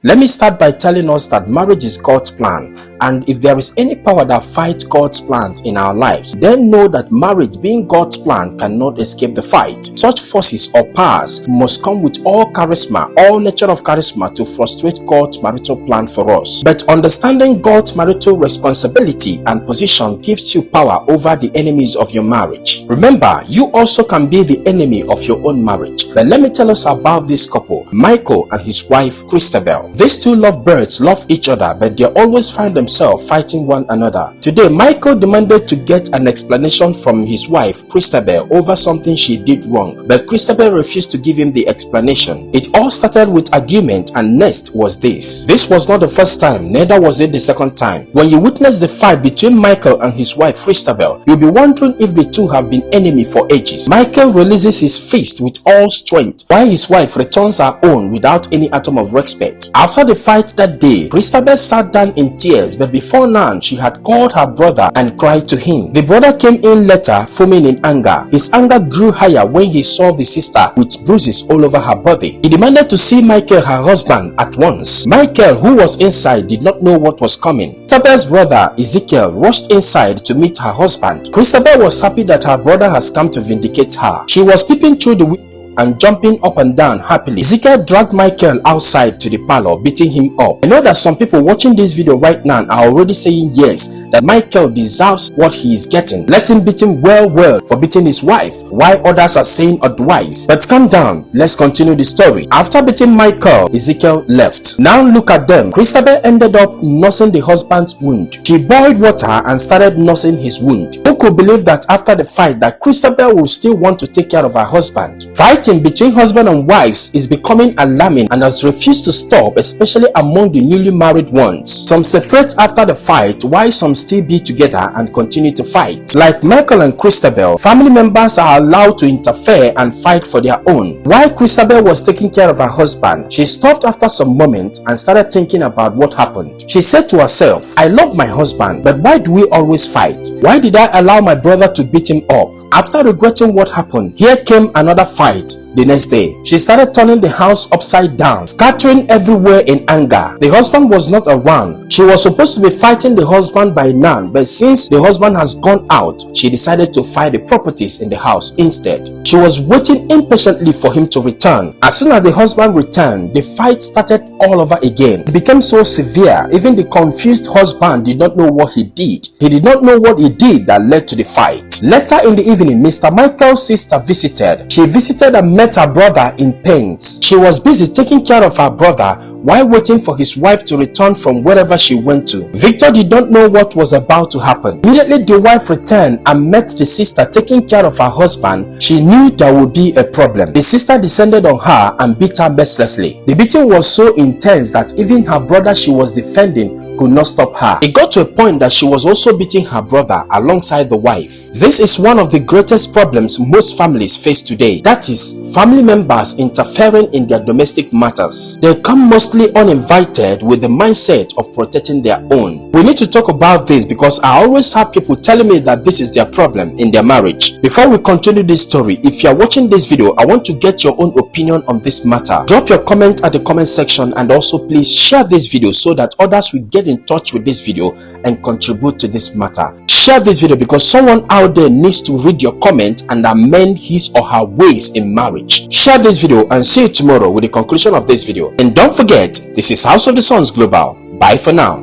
Let me start by telling us that marriage is God's plan, and if there is any power that fights God's plans in our lives, then know that marriage, being God's plan, cannot escape the fight. Such forces or powers must come with all charisma, all nature of charisma, to frustrate God's marital plan for us. But understanding God's marital responsibility and position gives you power over the enemies of your marriage. Remember, you also can be the enemy of your own marriage. But let me tell us about this couple, Michael and his wife Christabel. These two lovebirds love each other, but they always find themselves fighting one another. Today, Michael demanded to get an explanation from his wife Christabel over something she did wrong, but Christabel refused to give him the explanation. It all started with argument, and next was this. This was not the first time, neither was it the second time. When you witness the fight between Michael and his wife Christabel, you'll be wondering if the two have been enemies for ages. Michael releases his fist with all strength, while his wife returns her own without any atom of respect. After the fight that day, Christabel sat down in tears, but before now, she had called her brother and cried to him. The brother came in later, foaming in anger. His anger grew higher when he saw the sister with bruises all over her body. He demanded to see Michael, her husband, at once. Michael, who was inside, did not know what was coming. Christabel's brother, Ezekiel, rushed inside to meet her husband. Christabel was happy that her brother has come to vindicate her. She was peeping through the window and jumping up and down happily. Ezekiel dragged Michael outside to the parlor, beating him up. I know that some people watching this video right now are already saying yes, that Michael deserves what he is getting. Let him beat him well for beating his wife, while others are saying otherwise. But calm down, let's continue the story. After beating Michael, Ezekiel left. Now look at them. Christabel ended up nursing the husband's wound. She boiled water and started nursing his wound. Who could believe that after the fight that Christabel will still want to take care of her husband? Fighting between husband and wives is becoming alarming and has refused to stop, especially among the newly married ones. Some separate after the fight, while some still be together and continue to fight. Like Michael and Christabel, family members are allowed to interfere and fight for their own. While Christabel was taking care of her husband, she stopped after some moments and started thinking about what happened. She said to herself, I love my husband, but why do we always fight? Why did I allow my brother to beat him up? After regretting what happened, here came another fight. The next day, she started turning the house upside down, scattering everywhere in anger. The husband was not around. She was supposed to be fighting the husband by now, but since the husband has gone out, she decided to fight the properties in the house instead. She was waiting impatiently for him to return. As soon as the husband returned, the fight started all over again. It became so severe, even the confused husband did not know what he did. He did not know what he did that led to the fight. Later in the evening, Mr. Michael's sister visited. She visited and met her brother in pains. She was busy taking care of her brother while waiting for his wife to return from wherever she went to. Victor did not know what was about to happen. Immediately the wife returned and met the sister taking care of her husband. She knew there would be a problem. The sister descended on her and beat her mercilessly. The beating was so intense that even her brother she was defending could not stop her. It got to a point that she was also beating her brother alongside the wife. This is one of the greatest problems most families face today. That is, family members interfering in their domestic matters. They come mostly uninvited with the mindset of protecting their own. We need to talk about this because I always have people telling me that this is their problem in their marriage. Before we continue this story, if you are watching this video, I want to get your own opinion on this matter. Drop your comment at the comment section, and also please share this video so that others will get in touch with this video and contribute to this matter. Share this video because someone out there needs to read your comment and amend his or her ways in marriage. Share this video and see you tomorrow with the conclusion of this video. And don't forget, this is House of the Suns Global. Bye for now.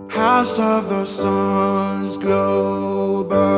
House of the Suns Global.